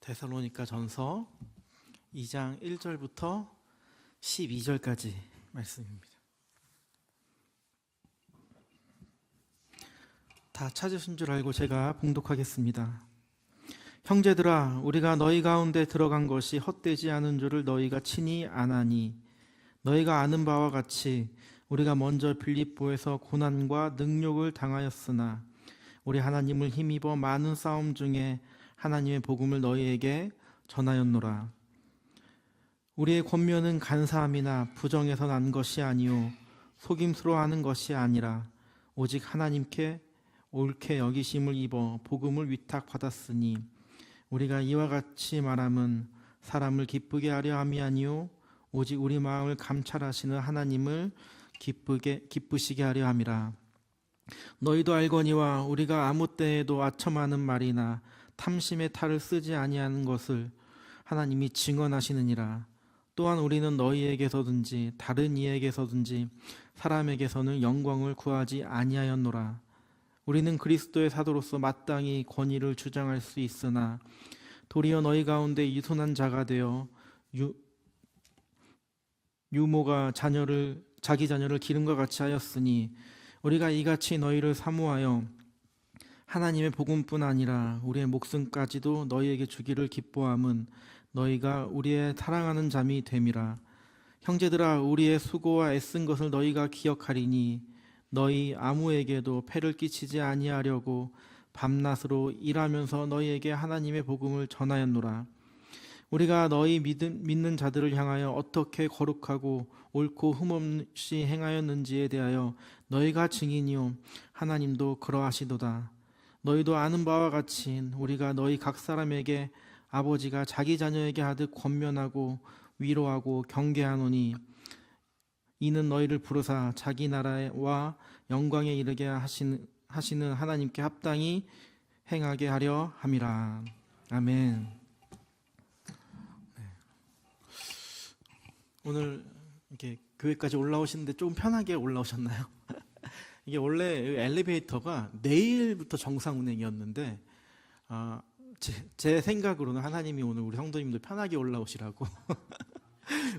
데살로니가 전서 2장 1절부터 12절까지 말씀입니다. 다 찾으신 줄 알고 제가 봉독하겠습니다. 형제들아, 우리가 너희 가운데 들어간 것이 헛되지 않은 줄을 너희가 친히 아나니, 너희가 아는 바와 같이 우리가 먼저 빌립보에서 고난과 능욕을 당하였으나 우리 하나님을 힘입어 많은 싸움 중에 하나님의 복음을 너희에게 전하였노라. 우리의 권면은 간사함이나 부정에서 난 것이 아니요 속임수로 하는 것이 아니라 오직 하나님께 옳게 여기심을 입어 복음을 위탁받았으니, 우리가 이와 같이 말함은 사람을 기쁘게 하려 함이 아니요 오직 우리 마음을 감찰하시는 하나님을 기쁘시게 하려 함이라. 너희도 알거니와 우리가 아무 때에도 아첨하는 말이나 탐심의 탈을 쓰지 아니하는 것을 하나님이 증언하시느니라. 또한 우리는 너희에게서든지 다른 이에게서든지 사람에게서는 영광을 구하지 아니하였노라. 우리는 그리스도의 사도로서 마땅히 권위를 주장할 수 있으나 도리어 너희 가운데 이손한 자가 되어 유모가 자기 자녀를 기름과 같이 하였으니, 우리가 이같이 너희를 사모하여 하나님의 복음뿐 아니라 우리의 목숨까지도 너희에게 주기를 기뻐함은 너희가 우리의 사랑하는 자미 됨이라. 형제들아, 우리의 수고와 애쓴 것을 너희가 기억하리니 너희 아무에게도 폐를 끼치지 아니하려고 밤낮으로 일하면서 너희에게 하나님의 복음을 전하였노라. 우리가 너희 믿는 자들을 향하여 어떻게 거룩하고 옳고 흠없이 행하였는지에 대하여 너희가 증인이요 하나님도 그러하시도다. 너희도 아는 바와 같이 우리가 너희 각 사람에게 아버지가 자기 자녀에게 하듯 권면하고 위로하고 경계하노니, 이는 너희를 부르사 자기 나라와 영광에 이르게 하시는 하나님께 합당히 행하게 하려 함이라. 아멘. 오늘 이렇게 교회까지 올라오시는데 조금 편하게 올라오셨나요? 이게 원래 엘리베이터가 내일부터 정상 운행이었는데 제 생각으로는 하나님이 오늘 우리 성도님들 편하게 올라오시라고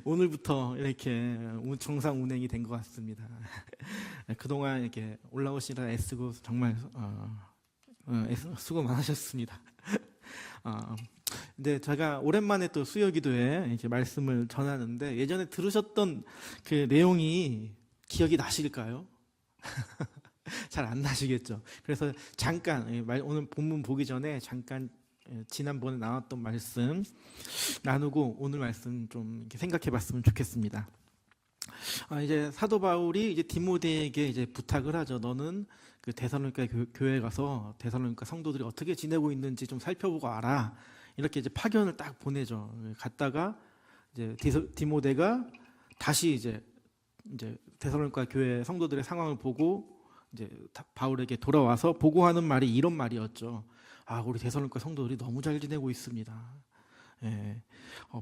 오늘부터 이렇게 정상 운행이 된 것 같습니다. 그동안 이렇게 올라오시라 애쓰고 정말 수고 많으셨습니다. 근데 제가 오랜만에 또 수요기도에 이제 말씀을 전하는데, 예전에 들으셨던 그 내용이 기억이 나실까요? 잘 안 나시겠죠. 그래서 잠깐 오늘 본문 보기 전에 잠깐 지난번에 나왔던 말씀 나누고 오늘 말씀 좀 이렇게 생각해 봤으면 좋겠습니다. 이제 사도 바울이 이제 디모데에게 이제 부탁을 하죠. 너는 그 데살로니가 교회에 가서 데살로니가 성도들이 어떻게 지내고 있는지 좀 살펴보고 와라. 이렇게 이제 파견을 딱 보내죠. 갔다가 이제 디모데가 다시 이제 데살로니가 교회 성도들의 상황을 보고 이제 바울에게 돌아와서 보고하는 말이 이런 말이었죠. 우리 데살로니가 성도들이 너무 잘 지내고 있습니다. 예,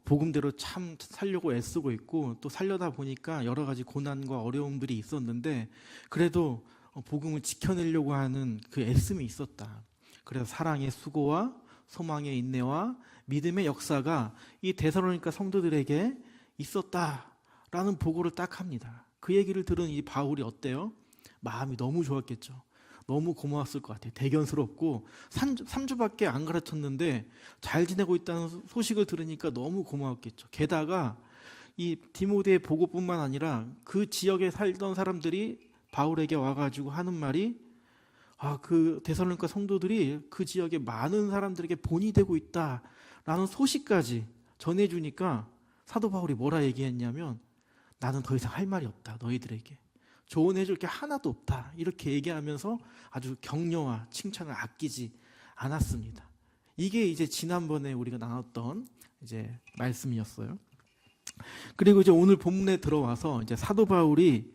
복음대로 참 살려고 애쓰고 있고, 또 살려다 보니까 여러 가지 고난과 어려움들이 있었는데 그래도 복음을 지켜내려고 하는 그 애씀이 있었다. 그래서 사랑의 수고와 소망의 인내와 믿음의 역사가 이 데살로니가 성도들에게 있었다라는 보고를 딱 합니다. 그 얘기를 들은 이 바울이 어때요? 마음이 너무 좋았겠죠. 너무 고마웠을 것 같아요. 대견스럽고 3주밖에 안 가르쳤는데 잘 지내고 있다는 소식을 들으니까 너무 고마웠겠죠. 게다가 이 디모데의 보고뿐만 아니라 그 지역에 살던 사람들이 바울에게 와가지고 하는 말이, 그 데살로니가 성도들이 그 지역에 많은 사람들에게 본이 되고 있다라는 소식까지 전해주니까 사도 바울이 뭐라 얘기했냐면, 나는 더 이상 할 말이 없다. 너희들에게 조언해줄 게 하나도 없다. 이렇게 얘기하면서 아주 격려와 칭찬을 아끼지 않았습니다. 이게 이제 지난번에 우리가 나눴던 이제 말씀이었어요. 그리고 이제 오늘 본문에 들어와서 이제 사도 바울이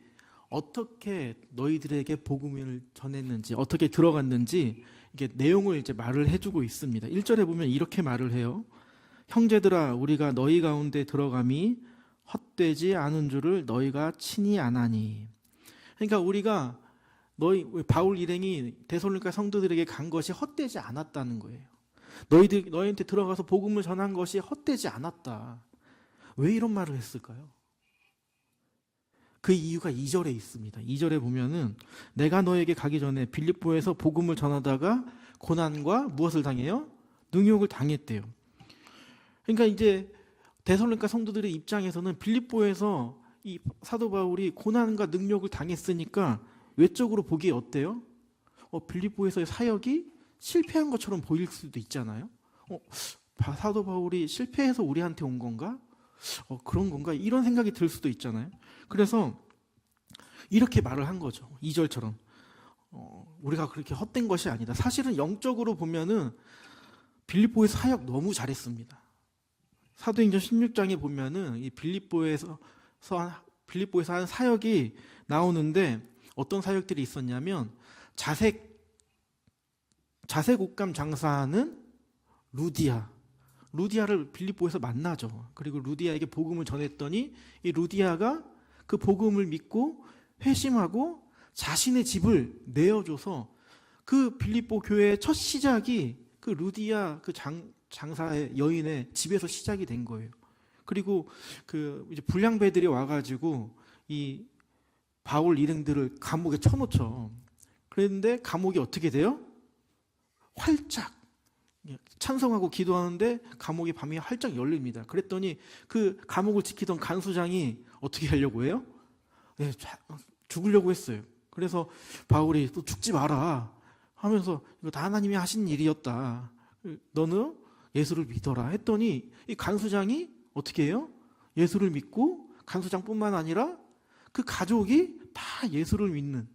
어떻게 너희들에게 복음을 전했는지, 어떻게 들어갔는지 이게 내용을 이제 말을 해주고 있습니다. 1절에 보면 이렇게 말을 해요. 형제들아, 우리가 너희 가운데 들어감이 헛되지 않은 줄을 너희가 친히 아나니. 그러니까 우리가 바울 일행이 데살로니가 성도들에게 간 것이 헛되지 않았다는 거예요. 너희한테 들어가서 복음을 전한 것이 헛되지 않았다. 왜 이런 말을 했을까요? 그 이유가 2절에 있습니다. 2절에 보면은 내가 너에게 가기 전에 빌립보에서 복음을 전하다가 고난과 무엇을 당해요? 능욕을 당했대요. 그러니까 이제 데살로니가 성도들의 입장에서는 빌립보에서 이 사도 바울이 고난과 능욕을 당했으니까 외적으로 보기에 어때요? 빌립보에서의 사역이 실패한 것처럼 보일 수도 있잖아요. 사도 바울이 실패해서 우리한테 온 건가? 그런 건가? 이런 생각이 들 수도 있잖아요. 그래서 이렇게 말을 한 거죠. 2절처럼. 우리가 그렇게 헛된 것이 아니다. 사실은 영적으로 보면은 빌립보의 사역 너무 잘했습니다. 사도행전 16장에 보면은 이 빌립보에서 한 사역이 나오는데 어떤 사역들이 있었냐면 자색 옷감 장사하는 루디아를 빌립보에서 만나죠. 그리고 루디아에게 복음을 전했더니 이 루디아가 그 복음을 믿고 회심하고 자신의 집을 내어줘서 그 빌립보 교회의 첫 시작이 그 루디아 그 장사의 여인의 집에서 시작이 된 거예요. 그리고 그 이제 불량배들이 와가지고 이 바울 일행들을 감옥에 쳐놓죠. 그런데 감옥이 어떻게 돼요? 활짝 찬송하고 기도하는데 감옥이 밤에 활짝 열립니다. 그랬더니 그 감옥을 지키던 간수장이 어떻게 하려고 해요? 네, 죽으려고 했어요. 그래서 바울이 또 죽지 마라 하면서 이거 다 하나님이 하신 일이었다. 너는 예수를 믿어라 했더니 이 간수장이 어떻게 해요? 예수를 믿고 간수장뿐만 아니라 그 가족이 다 예수를 믿는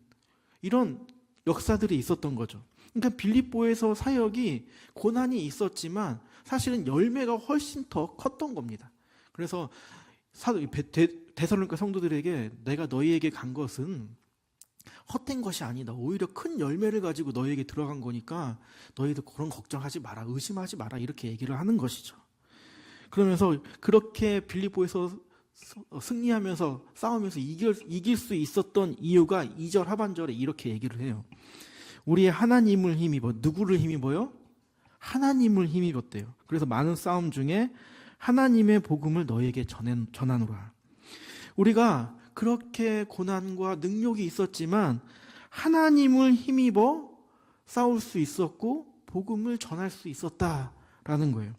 이런 역사들이 있었던 거죠. 그러니까 빌립보에서 사역이 고난이 있었지만 사실은 열매가 훨씬 더 컸던 겁니다. 그래서 데살로니가 성도들에게 내가 너희에게 간 것은 헛된 것이 아니다. 오히려 큰 열매를 가지고 너희에게 들어간 거니까 너희들 그런 걱정하지 마라. 의심하지 마라. 이렇게 얘기를 하는 것이죠. 그러면서 그렇게 빌립보에서 승리하면서 싸우면서 이길 수 있었던 이유가 2절 하반절에 이렇게 얘기를 해요. 우리의 하나님을 힘입어. 누구를 힘입어요? 하나님을 힘입었대요. 그래서 많은 싸움 중에 하나님의 복음을 너에게 전하노라. 우리가 그렇게 고난과 능력이 있었지만 하나님을 힘입어 싸울 수 있었고 복음을 전할 수 있었다라는 거예요.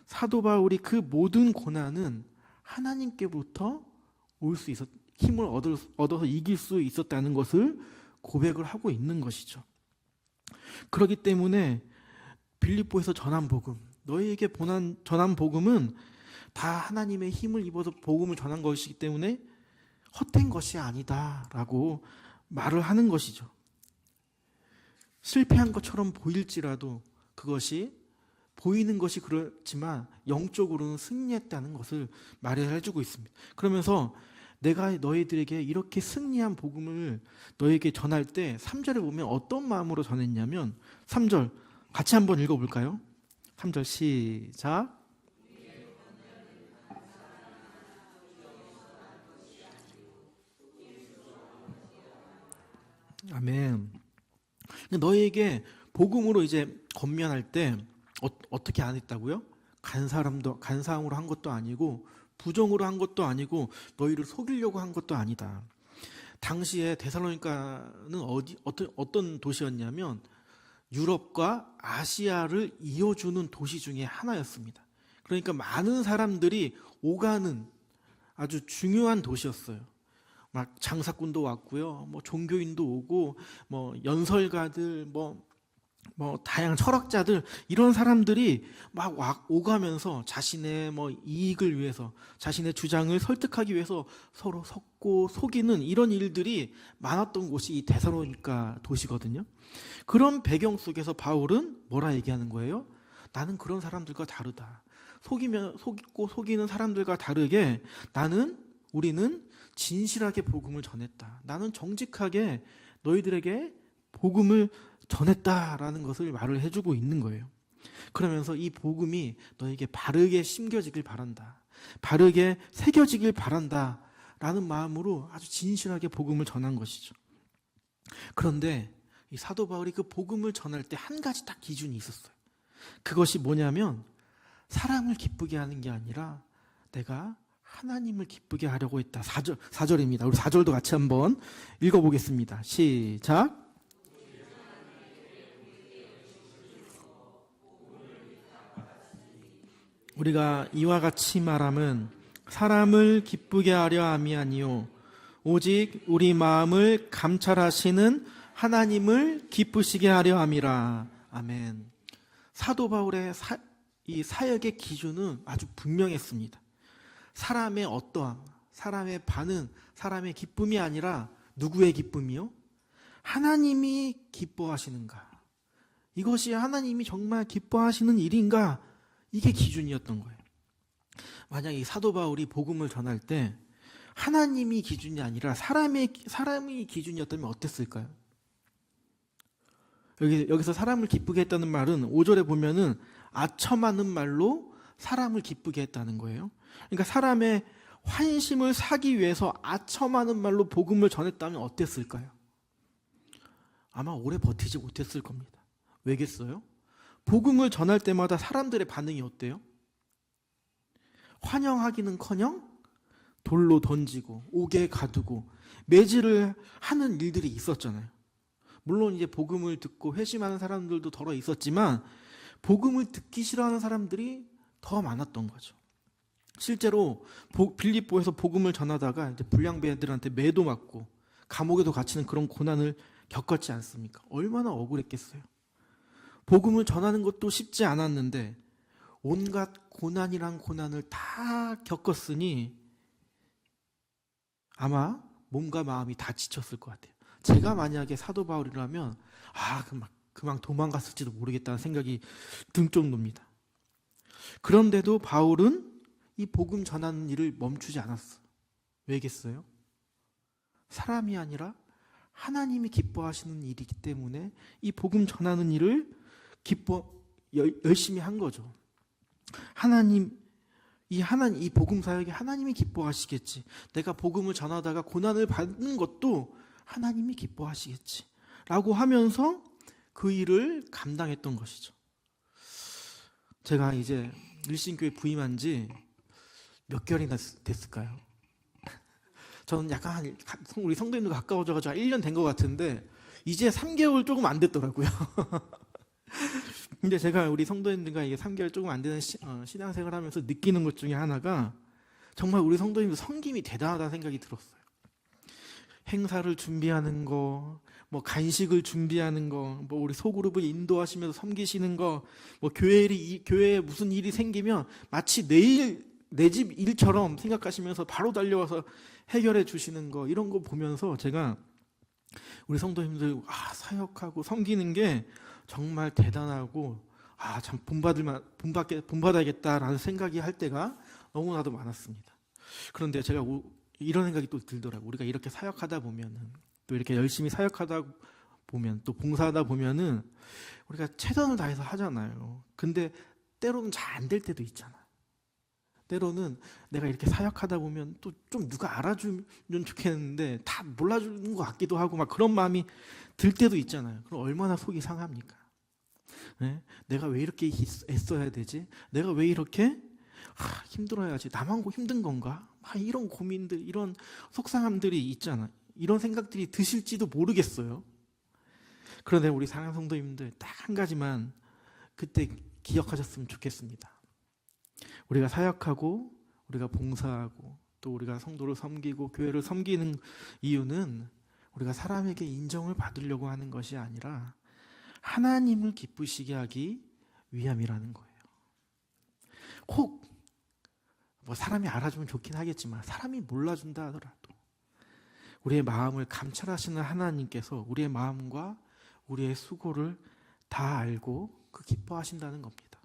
사도 바울이 그 모든 고난은 하나님께부터 올 수 있었, 힘을 얻어서 이길 수 있었다는 것을 고백을 하고 있는 것이죠. 그렇기 때문에 빌립보에서 전한 복음, 너희에게 전한 복음은 다 하나님의 힘을 입어서 복음을 전한 것이기 때문에 헛된 것이 아니다라고 말을 하는 것이죠. 실패한 것처럼 보일지라도 그것이 보이는 것이 그렇지만 영적으로는 승리했다는 것을 말해주고 있습니다. 그러면서 내가 너희들에게 이렇게 승리한 복음을 너희에게 전할 때 3절에 보면 어떤 마음으로 전했냐면 3절 같이 한번 읽어볼까요? 3절 시작. 아멘. 너희에게 복음으로 이제 권면할 때 어떻게 안 했다고요? 간사함으로 한 것도 아니고 부정으로 한 것도 아니고 너희를 속이려고 한 것도 아니다. 당시에 데살로니가는 어떤 도시였냐면 유럽과 아시아를 이어주는 도시 중에 하나였습니다. 그러니까 많은 사람들이 오가는 아주 중요한 도시였어요. 막 장사꾼도 왔고요, 뭐 종교인도 오고, 뭐 연설가들, 뭐 다양한 철학자들 이런 사람들이 막 오가면서 자신의 뭐 이익을 위해서 자신의 주장을 설득하기 위해서 서로 섞고 속이는 이런 일들이 많았던 곳이 이 데살로니가 도시거든요. 그런 배경 속에서 바울은 뭐라 얘기하는 거예요? 나는 그런 사람들과 다르다. 속이고 속이는 사람들과 다르게 우리는 진실하게 복음을 전했다. 나는 정직하게 너희들에게 복음을 전했다라는 것을 말을 해주고 있는 거예요. 그러면서 이 복음이 너에게 바르게 심겨지길 바란다. 바르게 새겨지길 바란다. 라는 마음으로 아주 진실하게 복음을 전한 것이죠. 그런데 이 사도 바울이 그 복음을 전할 때 한 가지 딱 기준이 있었어요. 그것이 뭐냐면 사람을 기쁘게 하는 게 아니라 내가 하나님을 기쁘게 하려고 했다. 4절입니다. 우리 4절도 같이 한번 읽어보겠습니다. 시작. 우리가 이와 같이 말함은 사람을 기쁘게 하려 함이 아니요 오직 우리 마음을 감찰하시는 하나님을 기쁘시게 하려 함이라. 아멘. 사도 바울의 이 사역의 기준은 아주 분명했습니다. 사람의 어떠함, 사람의 반응, 사람의 기쁨이 아니라 누구의 기쁨이요? 하나님이 기뻐하시는가? 이것이 하나님이 정말 기뻐하시는 일인가? 이게 기준이었던 거예요. 만약 이 사도 바울이 복음을 전할 때 하나님이 기준이 아니라 사람이 기준이었다면 어땠을까요? 여기서 사람을 기쁘게 했다는 말은 5절에 보면은 아첨하는 말로 사람을 기쁘게 했다는 거예요. 그러니까 사람의 환심을 사기 위해서 아첨하는 말로 복음을 전했다면 어땠을까요? 아마 오래 버티지 못했을 겁니다. 왜겠어요? 복음을 전할 때마다 사람들의 반응이 어때요? 환영하기는커녕 돌로 던지고 옥에 가두고 매질을 하는 일들이 있었잖아요. 물론 이제 복음을 듣고 회심하는 사람들도 덜어 있었지만 복음을 듣기 싫어하는 사람들이 더 많았던 거죠. 실제로 빌립보에서 복음을 전하다가 이제 불량배들한테 매도 맞고 감옥에도 갇히는 그런 고난을 겪었지 않습니까? 얼마나 억울했겠어요. 복음을 전하는 것도 쉽지 않았는데 온갖 고난이란 고난을 다 겪었으니 아마 몸과 마음이 다 지쳤을 것 같아요. 제가 만약에 사도 바울이라면 그만 도망갔을지도 모르겠다는 생각이 들 정도입니다. 그런데도 바울은 이 복음 전하는 일을 멈추지 않았어. 왜겠어요? 사람이 아니라 하나님이 기뻐하시는 일이기 때문에 이 복음 전하는 일을 열심히 한 거죠. 이 복음 사역에 하나님이 기뻐하시겠지. 내가 복음을 전하다가 고난을 받는 것도 하나님이 기뻐하시겠지. 라고 하면서 그 일을 감당했던 것이죠. 제가 이제 일신교회 부임한 지 몇 개월이나 됐을까요? 저는 약간 우리 성도님들 가까워져가지고 1년 된 것 같은데 이제 3개월 조금 안 됐더라고요. 근데 제가 우리 성도님들과 이게 3개월 조금 안 되는 신앙생활 하면서 느끼는 것 중에 하나가 정말 우리 성도님들 섬김이 대단하다는 생각이 들었어요. 행사를 준비하는 거, 뭐 간식을 준비하는 거, 뭐 우리 소그룹을 인도하시면서 섬기시는 거, 뭐 교회에 무슨 일이 생기면 마치 내일 내 집 일처럼 생각하시면서 바로 달려와서 해결해 주시는 거, 이런 거 보면서 제가 우리 성도님들 사역하고 섬기는 게 정말 대단하고 참 본받아야겠다라는 생각이 할 때가 너무나도 많았습니다. 그런데 제가 이런 생각이 또 들더라고요. 우리가 이렇게 사역하다 보면은, 또 이렇게 열심히 사역하다 보면, 또 봉사하다 보면은 우리가 최선을 다해서 하잖아요. 근데 때로는 잘 안 될 때도 있잖아. 때로는 내가 이렇게 사역하다 보면 또 좀 누가 알아주면 좋겠는데 다 몰라주는 것 같기도 하고 막 그런 마음이 들 때도 있잖아요. 그럼 얼마나 속이 상합니까? 네? 내가 왜 이렇게 애써야 되지? 내가 왜 이렇게 힘들어야지? 나만 힘든 건가? 이런 고민들, 이런 속상함들이 있잖아. 이런 생각들이 드실지도 모르겠어요. 그런데 우리 사랑하는 성도님들 딱 한 가지만 그때 기억하셨으면 좋겠습니다. 우리가 사역하고 우리가 봉사하고 또 우리가 성도를 섬기고 교회를 섬기는 이유는 우리가 사람에게 인정을 받으려고 하는 것이 아니라 하나님을 기쁘시게 하기 위함이라는 거예요. 혹 뭐 사람이 알아주면 좋긴 하겠지만 사람이 몰라준다 하더라도 우리의 마음을 감찰하시는 하나님께서 우리의 마음과 우리의 수고를 다 알고 기뻐하신다는 겁니다.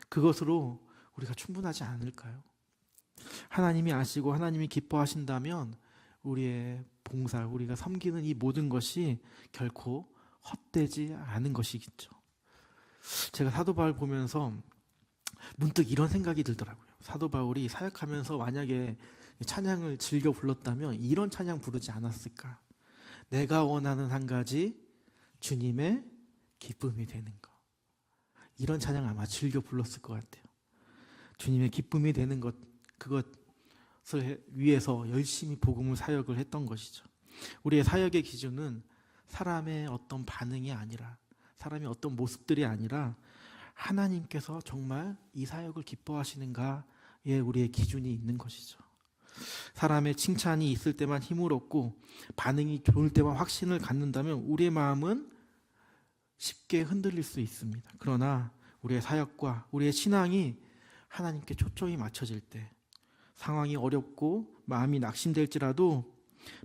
그것으로 우리가 충분하지 않을까요? 하나님이 아시고 하나님이 기뻐하신다면 우리의 봉사, 우리가 섬기는 이 모든 것이 결코 헛되지 않은 것이겠죠. 제가 사도 바울 보면서 문득 이런 생각이 들더라고요. 사도 바울이 사역하면서 만약에 찬양을 즐겨 불렀다면 이런 찬양 부르지 않았을까? 내가 원하는 한 가지 주님의 기쁨이 되는 것. 이런 찬양 아마 즐겨 불렀을 것 같아요. 주님의 기쁨이 되는 것, 그것을 위해서 열심히 복음을 사역을 했던 것이죠. 우리의 사역의 기준은 사람의 어떤 반응이 아니라, 사람의 어떤 모습들이 아니라 하나님께서 정말 이 사역을 기뻐하시는가에 우리의 기준이 있는 것이죠. 사람의 칭찬이 있을 때만 힘을 얻고 반응이 좋을 때만 확신을 갖는다면 우리의 마음은 쉽게 흔들릴 수 있습니다. 그러나 우리의 사역과 우리의 신앙이 하나님께 초점이 맞춰질 때, 상황이 어렵고 마음이 낙심될지라도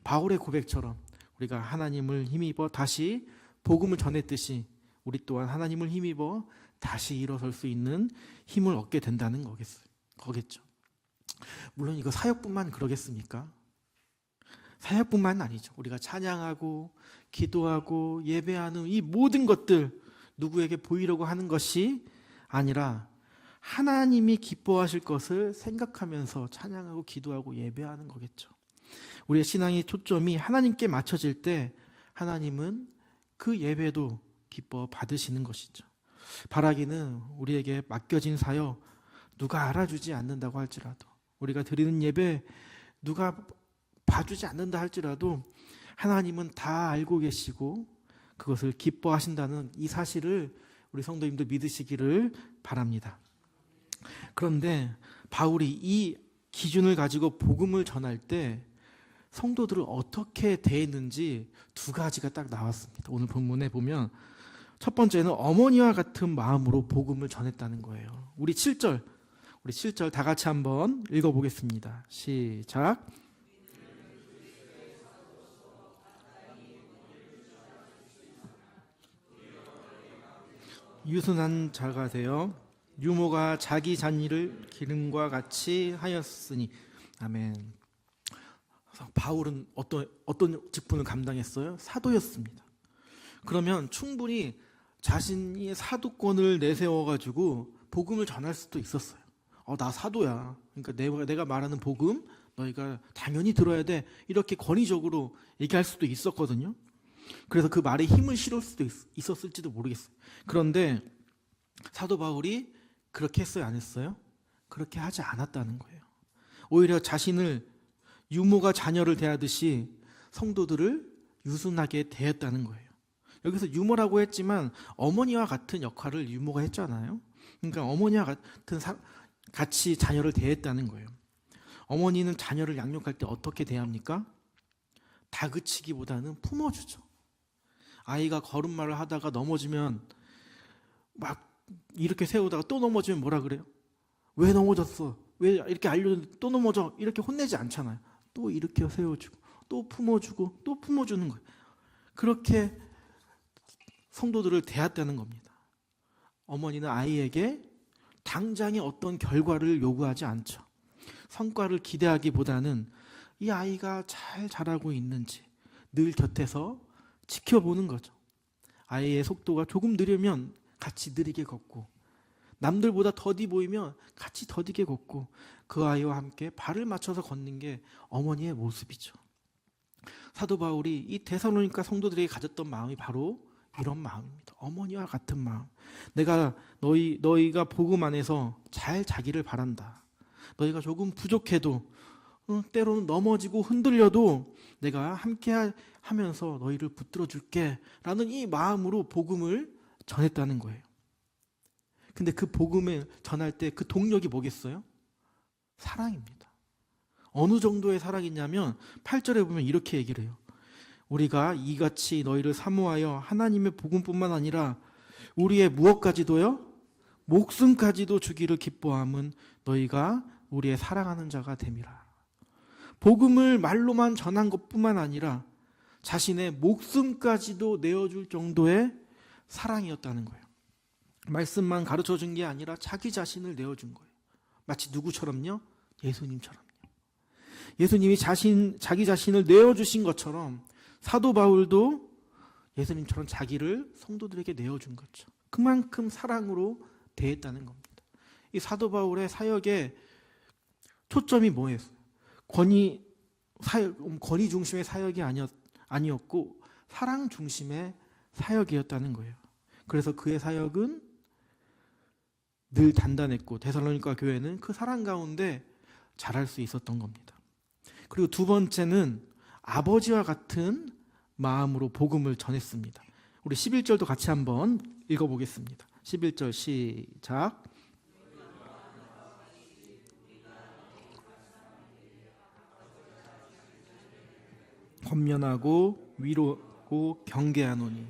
바울의 고백처럼 우리가 하나님을 힘입어 다시 복음을 전했듯이 우리 또한 하나님을 힘입어 다시 일어설 수 있는 힘을 얻게 된다는 거겠죠. 물론 이거 사역뿐만 그러겠습니까? 사역뿐만 아니죠. 우리가 찬양하고 기도하고 예배하는 이 모든 것들 누구에게 보이려고 하는 것이 아니라 하나님이 기뻐하실 것을 생각하면서 찬양하고 기도하고 예배하는 거겠죠. 우리의 신앙의 초점이 하나님께 맞춰질 때 하나님은 그 예배도 기뻐 받으시는 것이죠. 바라기는 우리에게 맡겨진 사역 누가 알아주지 않는다고 할지라도, 우리가 드리는 예배 누가 봐주지 않는다 할지라도 하나님은 다 알고 계시고 그것을 기뻐하신다는 이 사실을 우리 성도님도 믿으시기를 바랍니다. 그런데 바울이 이 기준을 가지고 복음을 전할 때 성도들을 어떻게 대했는지 두 가지가 딱 나왔습니다. 오늘 본문에 보면 첫 번째는 어머니와 같은 마음으로 복음을 전했다는 거예요. 우리 7절 다 같이 한번 읽어보겠습니다. 시작. 유순한 자가 되어 유모가 자기 잔이를 기름과 같이 하였으니. 아멘. 바울은 어떤 직분을 감당했어요? 사도였습니다. 그러면 충분히 자신이 사도권을 내세워가지고 복음을 전할 수도 있었어요. 나 사도야. 그러니까 내가 말하는 복음 너희가 당연히 들어야 돼. 이렇게 권위적으로 얘기할 수도 있었거든요. 그래서 그 말에 힘을 실을 수도 있었을지도 모르겠어요. 그런데 사도 바울이 그렇게 했어요, 안 했어요? 그렇게 하지 않았다는 거예요. 오히려 자신을 유모가 자녀를 대하듯이 성도들을 유순하게 대했다는 거예요. 여기서 유모라고 했지만 어머니와 같은 역할을 유모가 했잖아요. 그러니까 어머니와 같은 같이 자녀를 대했다는 거예요. 어머니는 자녀를 양육할 때 어떻게 대합니까? 다그치기보다는 품어주죠. 아이가 걸음마를 하다가 넘어지면 막 이렇게 세우다가 또 넘어지면 뭐라 그래요? 왜 넘어졌어? 왜 이렇게 알려줬는데 또 넘어져? 이렇게 혼내지 않잖아요. 또 일으켜 세워주고 또 품어주고 또 품어주는 거예요. 그렇게 성도들을 대했다는 겁니다. 어머니는 아이에게 당장의 어떤 결과를 요구하지 않죠. 성과를 기대하기보다는 이 아이가 잘 자라고 있는지 늘 곁에서 지켜보는 거죠. 아이의 속도가 조금 느리면 같이 느리게 걷고, 남들보다 더디 보이면 같이 더디게 걷고, 그 아이와 함께 발을 맞춰서 걷는게 어머니의 모습이죠. 사도 바울이 이 데살로니가 성도들에게 가졌던 마음이 바로 이런 마음입니다. 어머니와 같은 마음. 내가 너희가 복음 안에서 잘 자기를 바란다. 너희가 조금 부족해도 때로는 넘어지고 흔들려도 내가 함께 하면서 너희를 붙들어 줄게 라는 이 마음으로 복음을 전했다는 거예요. 근데 그 복음을 전할 때 그 동력이 뭐겠어요? 사랑입니다. 어느 정도의 사랑이냐면 8절에 보면 이렇게 얘기를 해요. 우리가 이같이 너희를 사모하여 하나님의 복음뿐만 아니라 우리의 무엇까지도요? 목숨까지도 주기를 기뻐함은 너희가 우리의 사랑하는 자가 됨이라. 복음을 말로만 전한 것뿐만 아니라 자신의 목숨까지도 내어줄 정도의 사랑이었다는 거예요. 말씀만 가르쳐 준 게 아니라 자기 자신을 내어준 거예요. 마치 누구처럼요? 예수님처럼요. 예수님이 자기 자신을 내어주신 것처럼 사도 바울도 예수님처럼 자기를 성도들에게 내어준 거죠. 그만큼 사랑으로 대했다는 겁니다. 이 사도 바울의 사역의 초점이 뭐예요? 권위 중심의 사역이 아니었고 사랑 중심의 사역이었다는 거예요. 그래서 그의 사역은 늘 단단했고 데살로니가 교회는 그 사랑 가운데 자랄 수 있었던 겁니다. 그리고 두 번째는 아버지와 같은 마음으로 복음을 전했습니다. 우리 11절도 같이 한번 읽어보겠습니다. 11절 시작. 권면하고 위로하고 경계하노니.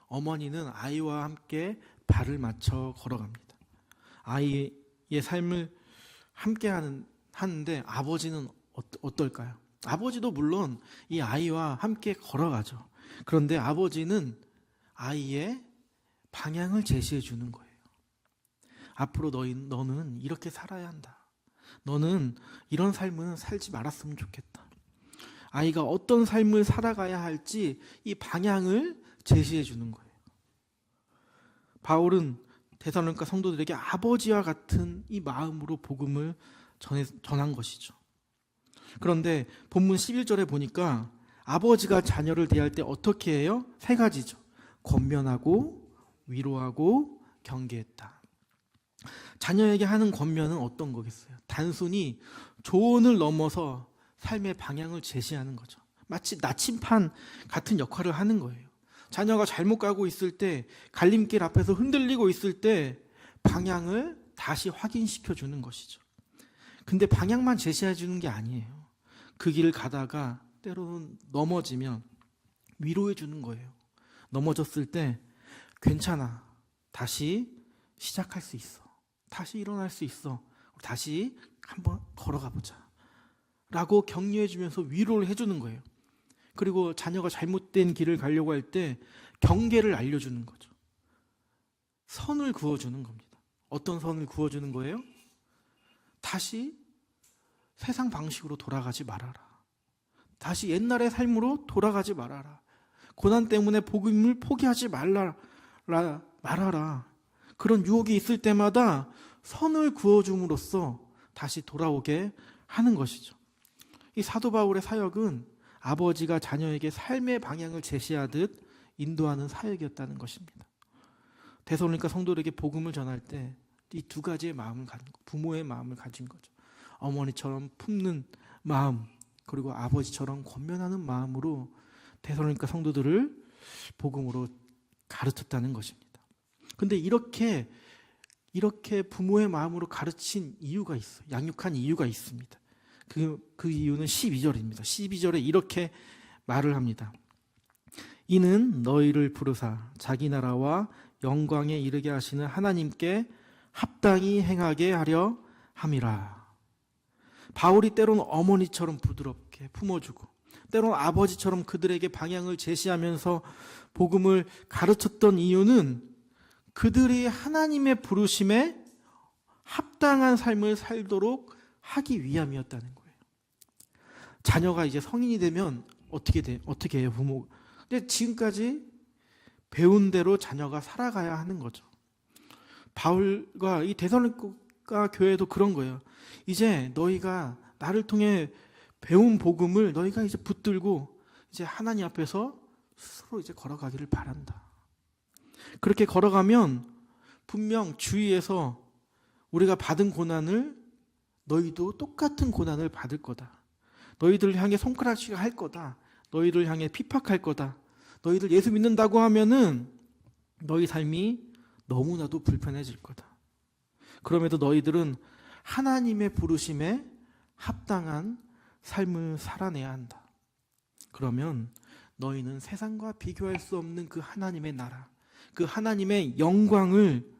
어머니는 아이와 함께 발을 맞춰 걸어갑니다. 아이의 삶을 함께 하는데 아버지는 어떨까요? 아버지도 물론 이 아이와 함께 걸어가죠. 그런데 아버지는 아이의 방향을 제시해 주는 거예요. 앞으로 너는 이렇게 살아야 한다. 너는 이런 삶은 살지 말았으면 좋겠다. 아이가 어떤 삶을 살아가야 할지 이 방향을 제시해 주는 거예요. 바울은 데살로니가 성도들에게 아버지와 같은 이 마음으로 복음을 전한 것이죠. 그런데 본문 11절에 보니까 아버지가 자녀를 대할 때 어떻게 해요? 세 가지죠. 권면하고 위로하고 경계했다. 자녀에게 하는 권면은 어떤 거겠어요? 단순히 조언을 넘어서 삶의 방향을 제시하는 거죠. 마치 나침판 같은 역할을 하는 거예요. 자녀가 잘못 가고 있을 때, 갈림길 앞에서 흔들리고 있을 때 방향을 다시 확인시켜 주는 것이죠. 근데 방향만 제시해 주는 게 아니에요. 그 길을 가다가 때로는 넘어지면 위로해 주는 거예요. 넘어졌을 때 괜찮아. 다시 시작할 수 있어. 다시 일어날 수 있어. 다시 한번 걸어가 보자. 라고 격려해 주면서 위로를 해주는 거예요. 그리고 자녀가 잘못된 길을 가려고 할 때 경계를 알려주는 거죠. 선을 그어주는 겁니다. 어떤 선을 그어주는 거예요? 다시 세상 방식으로 돌아가지 말아라. 다시 옛날의 삶으로 돌아가지 말아라. 고난 때문에 복음을 포기하지 말아라. 그런 유혹이 있을 때마다 선을 그어줌으로써 다시 돌아오게 하는 것이죠. 이 사도 바울의 사역은 아버지가 자녀에게 삶의 방향을 제시하듯 인도하는 사역이었다는 것입니다. 데살로니가 성도들에게 복음을 전할 때 이 두 가지의 마음을 가진 거, 부모의 마음을 가진 거죠. 어머니처럼 품는 마음, 그리고 아버지처럼 권면하는 마음으로 데살로니가 성도들을 복음으로 가르쳤다는 것입니다. 근데 이렇게 부모의 마음으로 가르친 이유가 있어요. 양육한 이유가 있습니다. 그 이유는 12절입니다. 12절에 이렇게 말을 합니다. 이는 너희를 부르사 자기 나라와 영광에 이르게 하시는 하나님께 합당히 행하게 하려 함이라. 바울이 때로는 어머니처럼 부드럽게 품어주고 때로는 아버지처럼 그들에게 방향을 제시하면서 복음을 가르쳤던 이유는 그들이 하나님의 부르심에 합당한 삶을 살도록 하기 위함이었다는 거예요. 자녀가 이제 성인이 되면 어떻게 해요, 부모? 근데 지금까지 배운 대로 자녀가 살아가야 하는 거죠. 바울과 이 데살로니가 교회도 그런 거예요. 이제 너희가 나를 통해 배운 복음을 너희가 이제 붙들고 이제 하나님 앞에서 스스로 이제 걸어가기를 바란다. 그렇게 걸어가면 분명 주위에서 우리가 받은 고난을 너희도 똑같은 고난을 받을 거다. 너희들 향해 손가락질 할 거다. 너희들 향해 핍박할 거다. 너희들 예수 믿는다고 하면은 너희 삶이 너무나도 불편해질 거다. 그럼에도 너희들은 하나님의 부르심에 합당한 삶을 살아내야 한다. 그러면 너희는 세상과 비교할 수 없는 그 하나님의 나라, 그 하나님의 영광을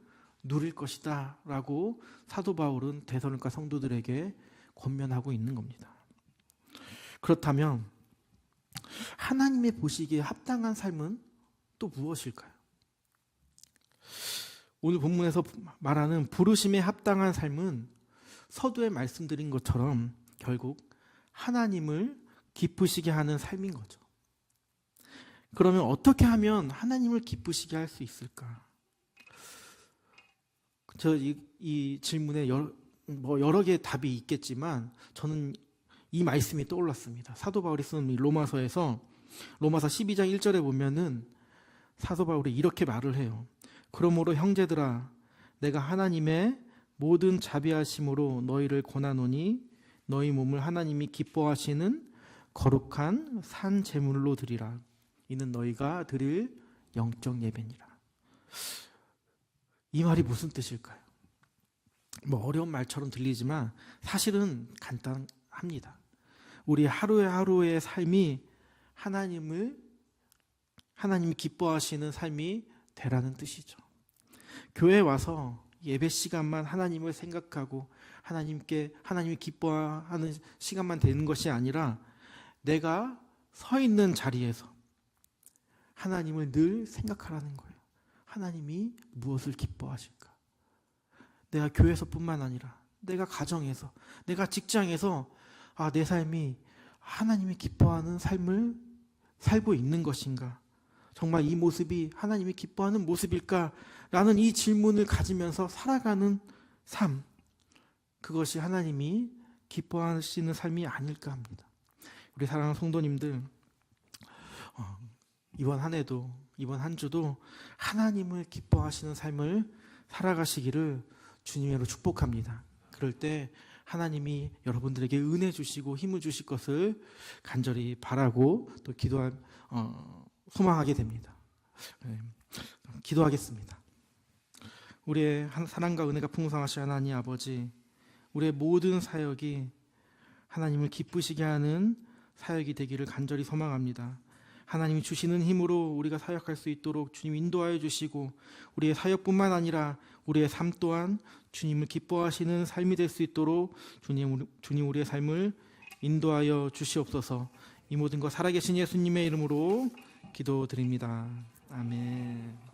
누릴 것이다 라고 사도 바울은 데살로니가 성도들에게 권면하고 있는 겁니다. 그렇다면 하나님의 보시기에 합당한 삶은 또 무엇일까요? 오늘 본문에서 말하는 부르심에 합당한 삶은 서두에 말씀드린 것처럼 결국 하나님을 기쁘시게 하는 삶인 거죠. 그러면 어떻게 하면 하나님을 기쁘시게 할 수 있을까? 이 질문에 여러 개의 답이 있겠지만 저는 이 말씀이 떠올랐습니다. 사도 바울이 쓴 로마서에서 로마서 12장 1절에 보면은 사도 바울이 이렇게 말을 해요. 그러므로 형제들아 내가 하나님의 모든 자비하심으로 너희를 권하노니 너희 몸을 하나님이 기뻐하시는 거룩한 산 제물로 드리라. 이는 너희가 드릴 영적 예배니라. 이 말이 무슨 뜻일까요? 뭐 어려운 말처럼 들리지만 사실은 간단합니다. 우리 하루의 삶이 하나님이 기뻐하시는 삶이 되라는 뜻이죠. 교회에 와서 예배 시간만 하나님을 생각하고 하나님이 기뻐하는 시간만 되는 것이 아니라 내가 서 있는 자리에서 하나님을 늘 생각하라는 거예요. 하나님이 무엇을 기뻐하실까? 내가 교회에서뿐만 아니라 내가 가정에서, 내가 직장에서 내 삶이 하나님이 기뻐하는 삶을 살고 있는 것인가? 정말 이 모습이 하나님이 기뻐하는 모습일까? 라는 이 질문을 가지면서 살아가는 삶, 그것이 하나님이 기뻐하시는 삶이 아닐까 합니다. 우리 사랑하는 성도님들, 이번 한 주도 하나님을 기뻐하시는 삶을 살아가시기를 주님으로 축복합니다. 그럴 때 하나님이 여러분들에게 은혜 주시고 힘을 주실 것을 간절히 바라고 또 소망하게 됩니다. 기도하겠습니다. 우리의 사랑과 은혜가 풍성하신 하나님 아버지, 우리의 모든 사역이 하나님을 기쁘시게 하는 사역이 되기를 간절히 소망합니다. 하나님이 주시는 힘으로 우리가 사역할 수 있도록 주님 인도하여 주시고, 우리의 사역뿐만 아니라 우리의 삶 또한 주님을 기뻐하시는 삶이 될 수 있도록 주님 우리의 삶을 인도하여 주시옵소서. 이 모든 것 살아계신 예수님의 이름으로 기도드립니다. 아멘.